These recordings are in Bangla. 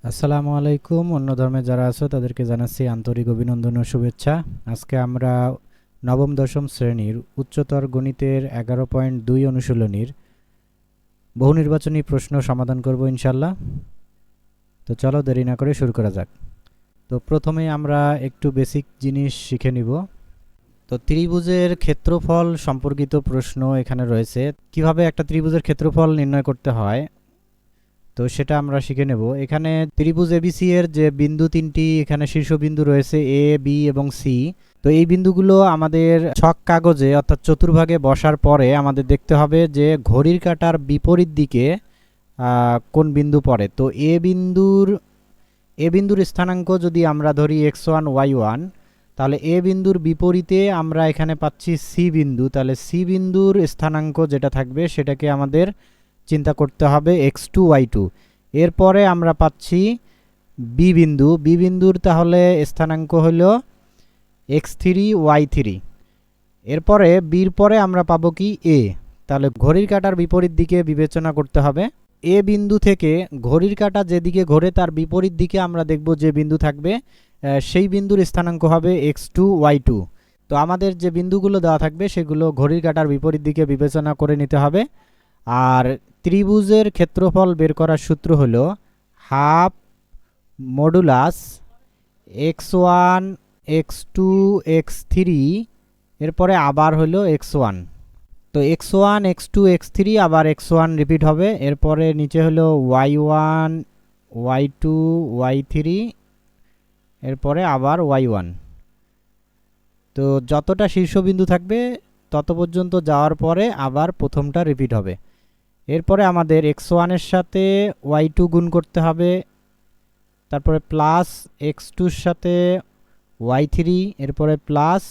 আসসালামু আলাইকুম। অন্য ধর্মে যারা আছো তাদেরকে জানাচ্ছি আন্তরিক অভিনন্দন ও শুভেচ্ছা। আজকে আমরা নবম দশম শ্রেণীর উচ্চতর গণিতের 11.2 অনুশীলনীর বহু নির্বাচনী প্রশ্ন সমাধান করব ইনশাল্লাহ। তো চলো দেরি না করে শুরু করা যাক। তো প্রথমেই আমরা একটু বেসিক জিনিস শিখে নিব। তো ত্রিভুজের ক্ষেত্রফল সম্পর্কিত প্রশ্ন এখানে রয়েছে। কিভাবে একটা ত্রিভুজের ক্ষেত্রফল নির্ণয় করতে হয় তো সেটা আমরা শিখে নেব। এখানে ত্রিভুজ এবিসি এর যে বিন্দু তিনটি এখানে শীর্ষবিন্দু রয়েছে এ বি এবং সি। তো এই বিন্দুগুলো আমাদের ছক কাগজে অর্থাৎ চতুর্ভাগে বসার পরে আমাদের দেখতে হবে যে ঘড়ির কাঁটার বিপরীত দিকে কোন বিন্দু পড়ে। তো এ বিন্দুর স্থানাঙ্ক যদি আমরা ধরি x1 y1, তাহলে এ বিন্দুর বিপরীতে আমরা এখানে পাচ্ছি সি বিন্দু। তাহলে সি বিন্দুর স্থানাঙ্ক যেটা থাকবে সেটাকে আমাদের চিন্তা করতে হবে x2 y2। এরপরে আমরা পাচ্ছি বি বিন্দুর তাহলে স্থানাঙ্ক হলো x3y3। এরপরে বির পরে আমরা পাবো কি এ। তাহলে ঘড়ির কাঁটার বিপরীত দিকে বিবেচনা করতে হবে। এ বিন্দু থেকে ঘড়ির কাঁটা যেদিকে ঘোরে তার বিপরীত দিকে আমরা দেখব যে বিন্দু থাকবে, সেই বিন্দুর স্থানাঙ্ক হবে x2y2। তো আমাদের যে বিন্দুগুলো দেওয়া থাকবে সেগুলো ঘড়ির কাঁটার বিপরীত দিকে বিবেচনা করে নিতে হবে। আর ত্রিভুজের ক্ষেত্রফল বের করার সূত্র হলো half modulus x1 x2 x3, এরপরে আবার হলো x1। তো x1 x2 x3 আবার x1 রিপিট হবে। এরপরে নিচে হলো y1 y2 y3, এরপরে আবার y1। তো যতটা শীর্ষবিন্দু থাকবে তত পর্যন্ত যাওয়ার পরে আবার প্রথমটা রিপিট হবে। এরপরে আমাদের x1 এর সাথে y2 গুণ করতে হবে, তারপরে প্লাস x2 এর সাথে y3, এরপরে প্লাস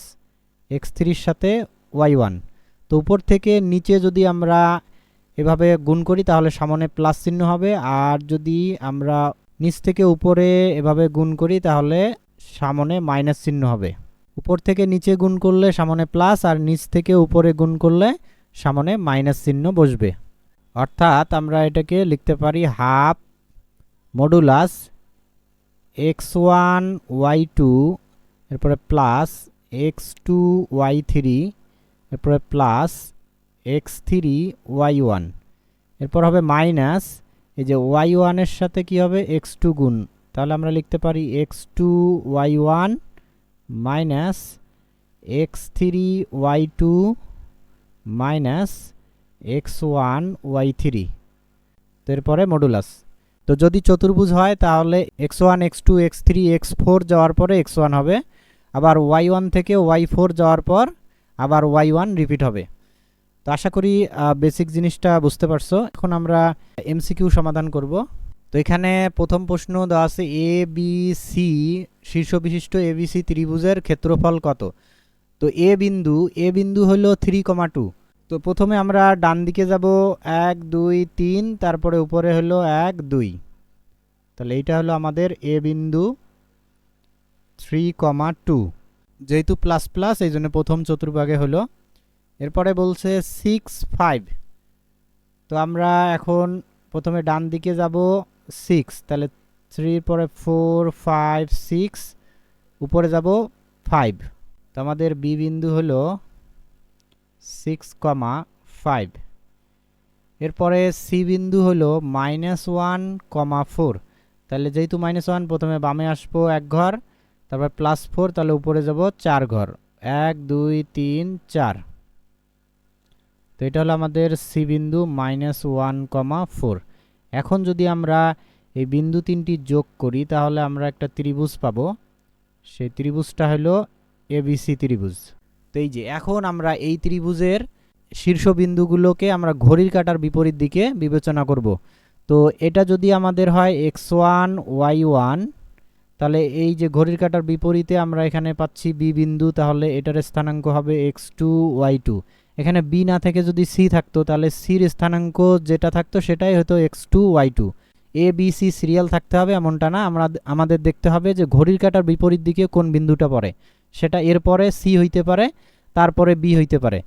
x3 এর সাথে y1। তো উপর থেকে নিচে যদি আমরা এভাবে গুণ করি তাহলে সামনে প্লাস চিহ্ন হবে, আর যদি আমরা নিচ থেকে উপরে এভাবে গুণ করি তাহলে সামনে মাইনাস চিহ্ন হবে। উপর থেকে নিচে গুণ করলে সামনে প্লাস, আর নিচ থেকে উপরে গুণ করলে সামনে মাইনাস চিহ্ন বসবে। অর্থাৎ আমরা এটাকে লিখতে পারি হাফ মডুলাস x1 y2, এরপরে প্লাস x2 y3, এরপরে প্লাস x3 y1, এরপর হবে মাইনাস এই যে y1 এর সাথে কি হবে x2 গুণ। তাহলে আমরা লিখতে পারি x2y1 minus x3y2 minus x1y3। তো এরপরে মডুলাস। তো যদি চতুর্ভুজ হয় তাহলে x1 x2 x3 x4 যাওয়ার পরে x1 হবে, আবার y1 থেকে y4 যাওয়ার পর আবার y1 রিপিট হবে। তো আশা করি বেসিক জিনিসটা বুঝতে পারছো। এখন আমরা এমসিকিউ সমাধান করব। তো এখানে প্রথম প্রশ্ন দেওয়া আছে এ বি সি শীর্ষ বিশিষ্ট এবিসি ত্রিভুজের ক্ষেত্রফল কত। তো এ বিন্দু হলো 3,2। তো প্রথমে আমরা ডান দিকে যাব 1 2 3, তারপরে উপরে হলো 1 2। তাহলে এইটা হলো আমাদের এ বিন্দু 3,2, যেহেতু প্লাস প্লাস এই জন্য প্রথম চতুর্ভাগে হলো। এরপরে বলছে 6 5। তো আমরা এখন প্রথমে ডান দিকে যাব 6, তাহলে 3 পরে 4 5 6, উপরে যাব 5। তো আমাদের বি বিন্দু হলো 6,5। এরপরে সি বিন্দু হলো -1,4। তাহলে যেহেতু -1 প্রথমে বামে আসবো 1 ঘর, তারপর +4, তাহলে উপরে যাব 4 ঘর, 1 2 3 4। তো এটা হলো আমাদের সি বিন্দু -1,4। এখন যদি আমরা এই বিন্দু তিনটি যোগ করি তাহলে আমরা একটা ত্রিভুজ পাবো। সেই ত্রিভুজটা হলো এবিসি ত্রিভুজ। তো এই যে এখন আমরা এই ত্রিভুজের শীর্ষবিন্দুগুলোকে আমরা ঘড়ির কাঁটার বিপরীত দিকে বিবেচনা করব। তো এটা যদি আমাদের হয় x1 y1, তাহলে এই যে ঘড়ির কাঁটার বিপরীতে আমরা এখানে পাচ্ছি বি বিন্দু, তাহলে এটার স্থানাঙ্ক হবে x2 y2। এখানে বি না থেকে যদি সি থাকতো তাহলে সির স্থানাঙ্ক যেটা থাকতো সেটাই হতো x2 y2। A B C serial থাকতে হবে এমনটা না, আমাদের দেখতে হবে যে ঘড়ির কাঁটার বিপরীত দিকে কোন বিন্দুটা পড়ে। সেটা এরপরে সি হইতে পারে, তারপরে বি হইতে পারে।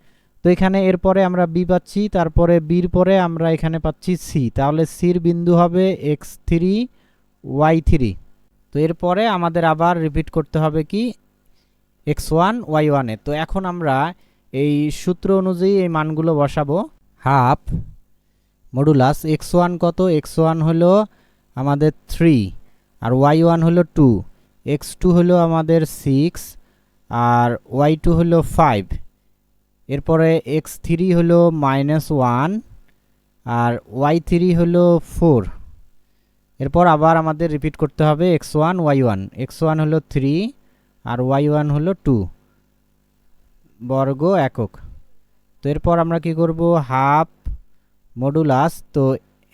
তো এখানে এরপরে আমরা বি পাচ্ছি, তারপরে বির পরে আমরা এখানে পাচ্ছি সি, তাহলে সির বিন্দু হবে x3 y3। তো এরপরে আমাদের আবার রিপিট করতে হবে কি x1 y1 এ। তো এখন আমরা এই সূত্র অনুযায়ী এই মানগুলো বসাবো। হাফ মডুলাস x1 কত, x1 হলো আমাদের 3 আর y1 হলো 2, x2 হলো আমাদের 6 আর y2 হলো 5, এরপরে x3 হলো -1 আর y3 হলো 4। এরপর আবার আমাদের রিপিট করতে হবে x1 y1, x1 হলো 3 আর y1 হলো 2 বর্গ একক। তো এরপর আমরা কি করব, হাফ মডুলাস, তো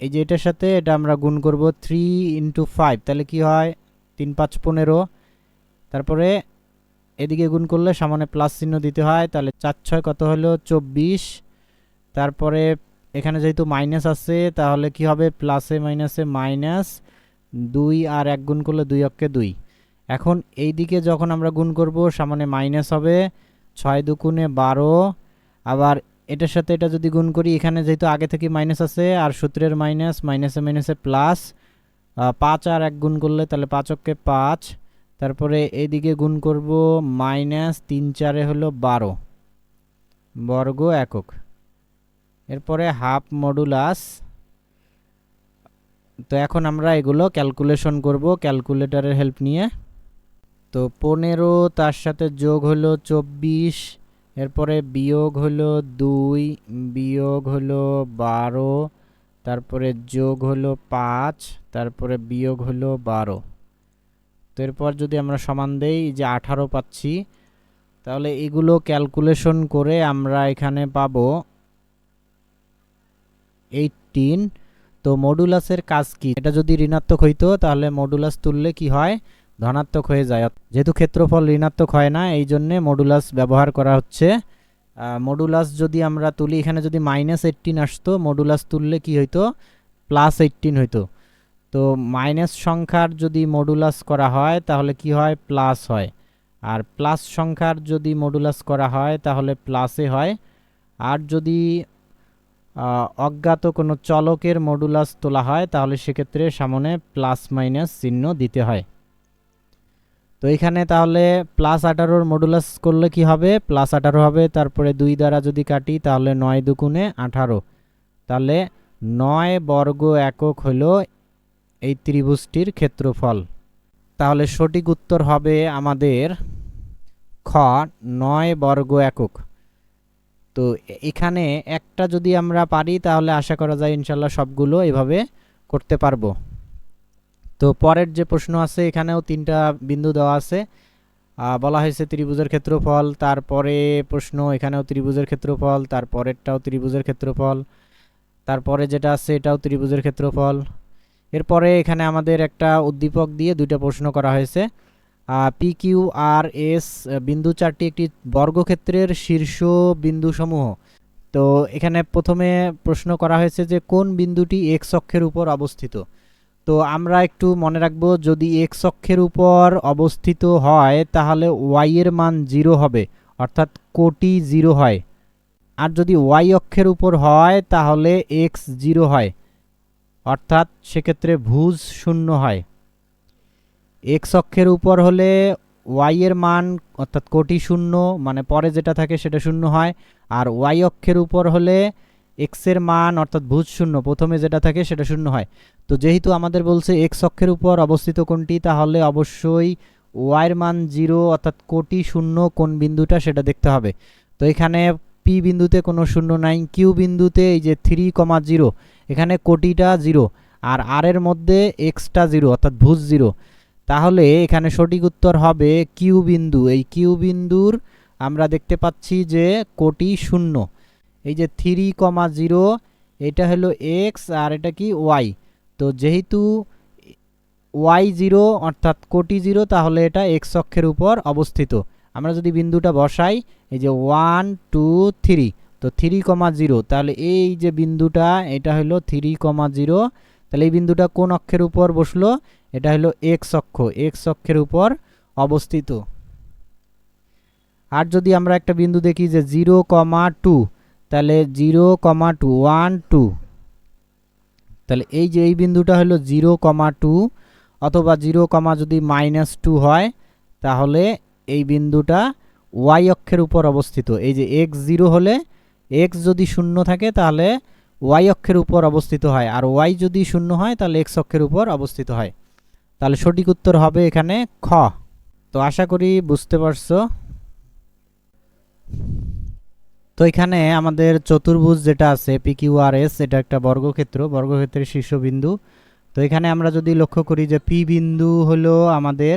এই যে এটার সাথে এটা আমরা গুণ করব 3 × 5, তাহলে কি হয় 3 5 15, তারপরে এদিকে গুণ করলে সামনে প্লাস চিহ্ন দিতে হয়, তাহলে 4 6 কত হলো 24, তারপরে এখানে যেহেতু মাইনাস আছে তাহলে কি হবে প্লাসে মাইনাসে মাইনাস 2 আর 1 গুণ করলে 2 অক্ষে 2। এখন এই দিকে যখন আমরা গুণ করব সামনে মাইনাস হবে, 6 দুগুণে 12, আবার এটার সাথে এটা যদি গুণ করি এখানে যেহেতু আগে থেকে মাইনাস আছে আর সূত্রের মাইনাস, মাইনাসে মাইনাসে প্লাস, 5 আর 1 গুণ করলে তাহলে 5 অক্ষে 5, তারপরে এইদিকে গুণ করব মাইনাস 3 4 হলো 12 বর্গ একক। এরপরে হাফ মডুলাস, তো এখন আমরা এগুলো ক্যালকুলেশন করব ক্যালকুলেটরের হেল্প নিয়ে। তো 15 তার সাথে যোগ হলো 24, এরপরে বিয়োগ হলো 2, বিয়োগ হলো 12, তারপরে যোগ হলো 5, তারপরে বিয়োগ হলো 12। তো এরপর যদি আমরা সমান দেই যে 18 পাচ্ছি, তাহলে এগুলো ক্যালকুলেশন করে আমরা এখানে পাবো 18। তো মডুলাসের কাজ কি, এটা যদি ঋণাত্মক হইতো তাহলে মডুলাস তুললে কি হয় ধনাত্মক হয়ে যায়, যেহেতু ক্ষেত্রফল ঋণাত্মক হয় না এই জন্যে মডুলাস ব্যবহার করা হচ্ছে। মডুলাস যদি আমরা তুলি এখানে যদি -18 আসতো, মডুলাস তুললে কি হইতো +18 হইতো। তো মাইনাস সংখ্যার যদি মডুলাস করা হয় তাহলে কি হয় প্লাস হয়, আর প্লাস সংখ্যার যদি মডুলাস করা হয় তাহলে প্লাসে হয়, আর যদি অজ্ঞাত কোনো চলকের মডুলাস তোলা হয় তাহলে সেক্ষেত্রে সামনে প্লাস মাইনাস চিহ্ন দিতে হয়। তো এখানে তাহলে +18 মডুলাস করলে কি হবে +18 হবে, তারপরে 2 দ্বারা যদি কাটি তাহলে 9 দুগুণে 18, তাহলে 9 বর্গ একক হলো এই ত্রিভুজটির ক্ষেত্রফল। তাহলে সঠিক উত্তর হবে আমাদের খ 9 বর্গ একক। তো এখানে একটা যদি আমরা পারি তাহলে আশা করা যায় ইনশাল্লাহ সবগুলো এভাবে করতে পারবো। তো পরের যে প্রশ্ন আছে এখানেও 3টা বিন্দু দেওয়া আছে, বলা হয়েছে ত্রিভুজের ক্ষেত্রফল, তারপরে প্রশ্ন এখানেও ত্রিভুজের ক্ষেত্রফল, তারপরেরটাও ত্রিভুজের ক্ষেত্রফল, তারপরে যেটা আছে এটাও ত্রিভুজের ক্ষেত্রফল। এরপরে এখানে আমাদের একটা উদ্দীপক দিয়ে 2টা প্রশ্ন করা হয়েছে। পি কিউ আর এস বিন্দু চারটি একটি বর্গক্ষেত্রের শীর্ষ বিন্দুসমূহ। তো এখানে প্রথমে প্রশ্ন করা হয়েছে যে কোন বিন্দুটি এক্স অক্ষের উপর অবস্থিত। তো আমরা একটু মনে রাখবো যদি এক্স অক্ষের উপর অবস্থিত হয় তাহলে ওয়াই এর মান 0 হবে, অর্থাৎ কোটি 0 হয়, আর যদি ওয়াই অক্ষের উপর হয় তাহলে এক্স 0 হয়, অর্থাৎ সেক্ষেত্রে ভুজ 0 হয়। এক্স অক্ষের উপর হলে ওয়াই এর মান অর্থাৎ কোটি 0 মানে পরে যেটা থাকে সেটা 0 হয়, আর ওয়াই অক্ষের উপর হলে এক্স এর মান অর্থাৎ ভুজ 0 প্রথমে যেটা থাকে সেটা 0 হয়। তো যেহেতু আমাদের বলছে এক্স অক্ষের উপর অবস্থিত কোনটি, তাহলে অবশ্যই ওয়াই এর মান 0 অর্থাৎ কোটি 0 কোন বিন্দুটা সেটা দেখতে হবে। তো এখানে পি বিন্দুতে কোনো 0 নাই, কিউ বিন্দুতে এই যে 3,0 এখানে কোটিটা 0 আর আর এর মধ্যে এক্সটা 0 অর্থাৎ ভুজ 0, তাহলে এখানে সঠিক উত্তর হবে কিউ বিন্দু। এই কিউ বিন্দুর আমরা দেখতে পাচ্ছি যে কোটি 0, এই যে 3,0 এটা হলো এক্স আর এটা কি ওয়াই। তো যেহেতু ওয়াই 0 অর্থাৎ কোটি 0 তাহলে এটা এক্স অক্ষের উপর অবস্থিত। আমরা যদি বিন্দুটা বসাই এই যে 1 2 3, তো 3,0 তাহলে এই যে বিন্দুটা এটা হলো 3,0, তাহলে এই বিন্দুটা কোন অক্ষের উপর বসলো, এটা হলো এক্স অক্ষ, এক্স অক্ষের উপর অবস্থিত। আর যদি আমরা একটা বিন্দু দেখি যে 0,2, তাহলে 0,2 1 2, তাহলে এই যে এই বিন্দুটা হলো 0,2 অথবা 0 কমা যদি -2 হয় তাহলে এই বিন্দুটা y অক্ষের উপর অবস্থিত। এই যে x 0 হলে x যদি শূন্য থাকে তাহলে y অক্ষের উপর অবস্থিত হয়, আর y যদি শূন্য হয় তাহলে x অক্ষের উপর অবস্থিত হয়। তাহলে সঠিক উত্তর হবে এখানে খ। তো আশা করি বুঝতে পারছো। তো এখানে আমাদের চতুর্ভুজ যেটা আছে PQRS, এটা একটা বর্গক্ষেত্র, বর্গক্ষেত্রের শীর্ষবিন্দু। তো এখানে আমরা যদি লক্ষ্য করি যে P বিন্দু হলো আমাদের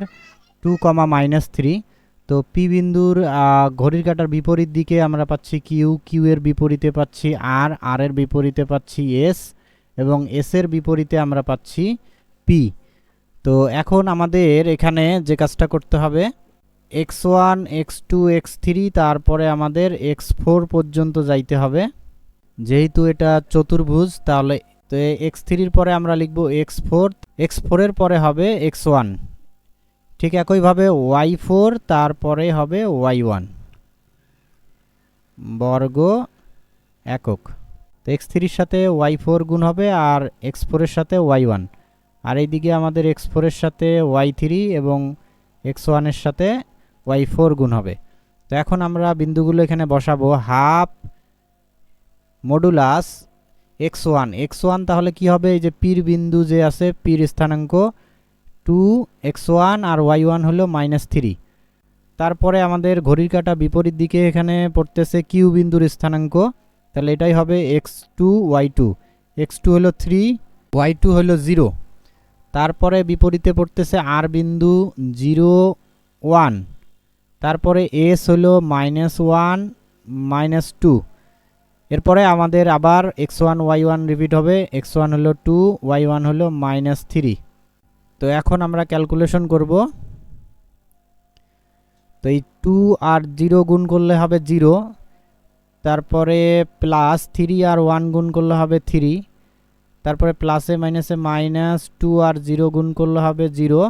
2, -3। তো P বিন্দুর ঘড়ির কাঁটার বিপরীত দিকে আমরা পাচ্ছি Q, Q এর বিপরীতে পাচ্ছি R, R এর বিপরীতে পাচ্ছি S, এবং S এর বিপরীতে আমরা পাচ্ছি P। তো এখন আমাদের এখানে যে কাজটা করতে হবে, x1 x2 x3 তারপরে আমাদের x4 পর্যন্ত যাইতে হবে। যেহেতু এটা চতুর্ভুজ তাহলে তো x3 এর পরে আমরা লিখব x4, x4 এর পরে হবে x1, ঠিক একইভাবে y4 তারপরে হবে y1 বর্গ একক। তো x3 এর সাথে y4 গুণ হবে আর x4 এর সাথে y1, আর এইদিকে আমাদের x4 এর সাথে y3 এবং x1 এর সাথে y4 গুণ হবে। তো এখন আমরা বিন্দুগুলো এখানে বসাবো। হাফ মডুলাস x1, x1 তাহলে কি হবে, এই যে পির বিন্দু যে আছে পির স্থানাঙ্ক 2x1 আর y1 হলো -3। তারপরে আমাদের ঘড়ির কাঁটা বিপরীত দিকে এখানে পড়তেছে q বিন্দুর স্থানাঙ্ক, তাহলে এটাই হবে x2 y2, x2 হলো 3 y2 হলো 0। তারপরে বিপরীতে পড়তেছে r বিন্দু 0 1, তারপরে s হলো -1 -2। এরপরে আমাদের আবার x1 y1 রিপিট হবে, x1 হলো 2 y1 হলো -3। তো এখন আমরা ক্যালকুলেশন করব। তো এই 2 আর 0 গুণ করলে হবে 0, তারপরে প্লাস 3 আর 1 গুণ করলে হবে 3, তারপরে প্লাসে মাইনাসে -2 আর 0 গুণ করলে হবে 0,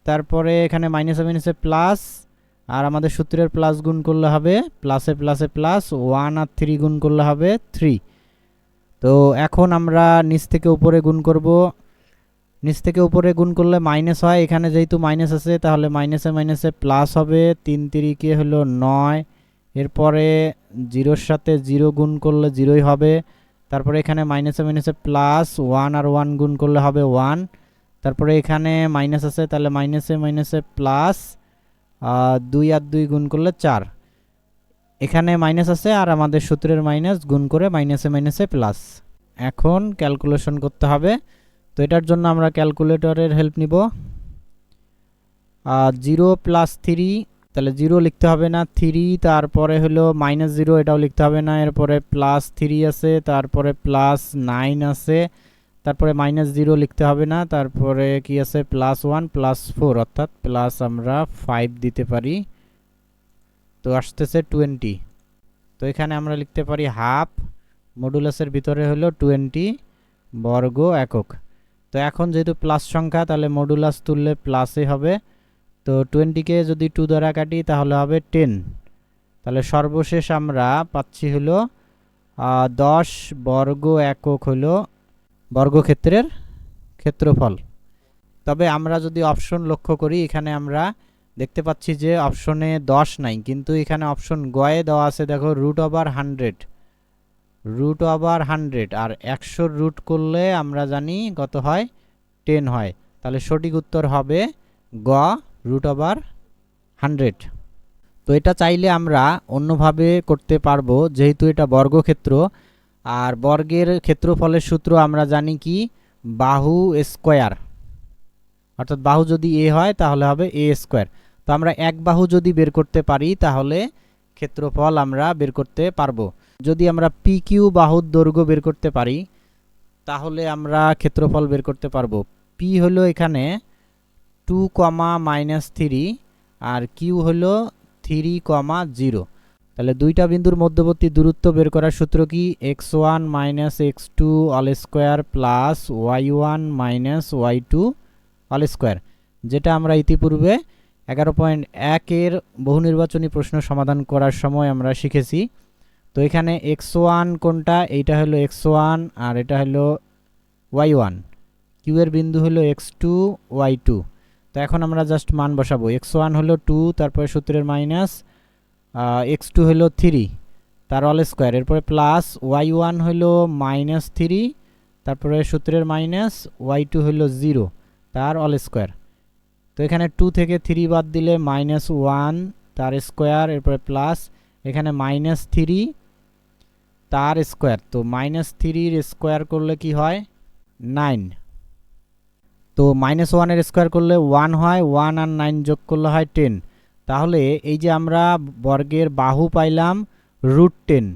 তারপরে এখানে মাইনাসে মাইনাসে প্লাস, আর আমাদের সূত্রের প্লাস গুণ করলে হবে প্লাসে প্লাসে প্লাস, 1 আর 3 গুণ করলে হবে 3। তো এখন আমরা নিচ থেকে উপরে গুণ করব। নিচ থেকে উপরে গুণ করলে মাইনাস হয়, এখানে যেহেতু মাইনাস আছে তাহলে মাইনাসে মাইনাসে প্লাস হবে, 3 3 হলো 9। এরপরে 0-র সাথে 0 গুণ করলে 0ই হবে। তারপরে এখানে মাইনাসে মাইনাসে প্লাস, 1 আর 1 গুণ করলে হবে 1। তারপরে এখানে মাইনাস আছে তাহলে মাইনাসে মাইনাসে প্লাস, 2 আর 2 গুণ করলে 4। এখানে মাইনাস আছে আর আমাদের সূত্রের মাইনাস গুণ করে মাইনাসে মাইনাসে প্লাস। এখন ক্যালকুলেশন করতে হবে। তো এটার জন্য আমরা ক্যালকুলেটরের হেল্প নিব। 0 + 3, তাহলে 0 লিখতে হবে না, 3, তারপরে হলো -0 এটাও লিখতে হবে না, এরপরে +3 আছে, তারপরে +9 আছে, তারপরে -0 লিখতে হবে না, তারপরে কি আছে +1 +4, অর্থাৎ প্লাস আমরা 5 দিতে পারি। তো আসতেছে 20। তো এখানে আমরা লিখতে পারি হাফ মডুলাসের ভিতরে হলো 20 বর্গ একক। তো এখন যেহেতু প্লাস সংখ্যা তাহলে মডুলাস তুললে প্লাসই হবে। তো 20-কে যদি 2 দ্বারা কাটি তাহলে হবে 10। তাহলে সর্বশেষ আমরা পাচ্ছি হলো 10 বর্গ একক হলো বর্গক্ষেত্রের ক্ষেত্রফল। তবে আমরা যদি অপশন লক্ষ্য করি এখানে আমরা দেখতে পাচ্ছি যে অপশনে 10 নাই, কিন্তু এখানে অপশন গয়ে দেওয়া আছে দেখো √100, √100, আর 100 রুট করলে আমরা জানি কত হয়, 10 হয়। তাহলে সঠিক উত্তর হবে গ √100। তো এটা চাইলে আমরা অন্যভাবে করতে পারবো, যেহেতু এটা বর্গক্ষেত্র আর বর্গের ক্ষেত্রফলের সূত্র আমরা জানি কি, বাহু স্কয়ার, অর্থাৎ বাহু যদি a হয় তাহলে হবে a²। তো আমরা এক বাহু যদি বের করতে পারি তাহলে ক্ষেত্রফল আমরা বের করতে পারবো। যদি আমরা PQ বাহুর দৈর্ঘ্য বের করতে পারি তাহলে আমরা ক্ষেত্রফল বের করতে পারবো। P হলো এখানে 2, -3 আর Q হলো 3, 0। তাহলে দুইটা বিন্দুর মধ্যবর্তী দূরত্ব বের করার সূত্র কি, x1 - x2 all square plus y1 - y2 all square, যেটা আমরা ইতিপূর্বে 11.1 এর বহু নির্বাচনী প্রশ্ন সমাধান করার সময় আমরা শিখেছি। তো এখানে x1 কোনটা, এইটা হলো x1 আর এটা হলো y1। কিউ এর বিন্দু হলো x2 y2। তো এখন আমরা জাস্ট মান বসাবো। x1 হলো 2, তারপরে সূত্রের মাইনাস x2 হলো 3 তার অল স্কোয়ার, এরপরে প্লাস y1 হলো -3, তারপরে সূত্রের মাইনাস y2 হলো 0 তার অল স্কোয়ার। তো এখানে 2 থেকে 3 বাদ দিলে -1 তার স্কোয়ার, এরপরে প্লাস এখানে -3 তার স্কোয়ার। তো -3 এর স্কোয়ার করলে কি হয় 9। তো -1 এর স্কোয়ার করলে 1 হয়, 1 আর 9 যোগ করলে হয় 10। তাহলে এই যে আমরা বর্গের বাহু পাইলাম √10।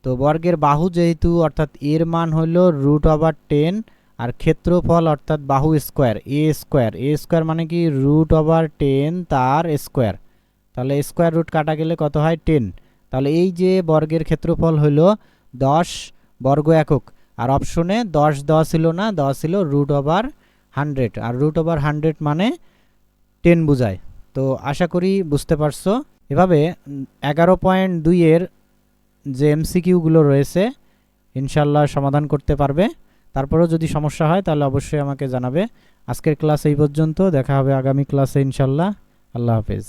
তো বর্গের বাহু যেহেতু অর্থাৎ এর মান হলো √10, আর ক্ষেত্রফল অর্থাৎ বাহু স্কোয়ার এ স্কোয়ার মানে কি √10 তার স্কোয়ার। তাহলে স্কোয়ার রুট কাটা গেলে কত হয় 10। তাহলে এই যে বর্গের ক্ষেত্রফল হলো 10 বর্গ একক। আর অপশনে 10 দেওয়া ছিল না, দেওয়া ছিল √100, আর √100 মানে 10 বোঝায়। তো আশা করি বুঝতে পারছো। এভাবে 11.2 এর যে এমসিকিউগুলো রয়েছে ইনশাল্লাহ সমাধান করতে পারবে। তারপরেও যদি সমস্যা হয় তাহলে অবশ্যই আমাকে জানাবে। আজকের ক্লাস এই পর্যন্ত, দেখা হবে আগামী ক্লাসে ইনশাল্লাহ। আল্লাহ হাফেজ।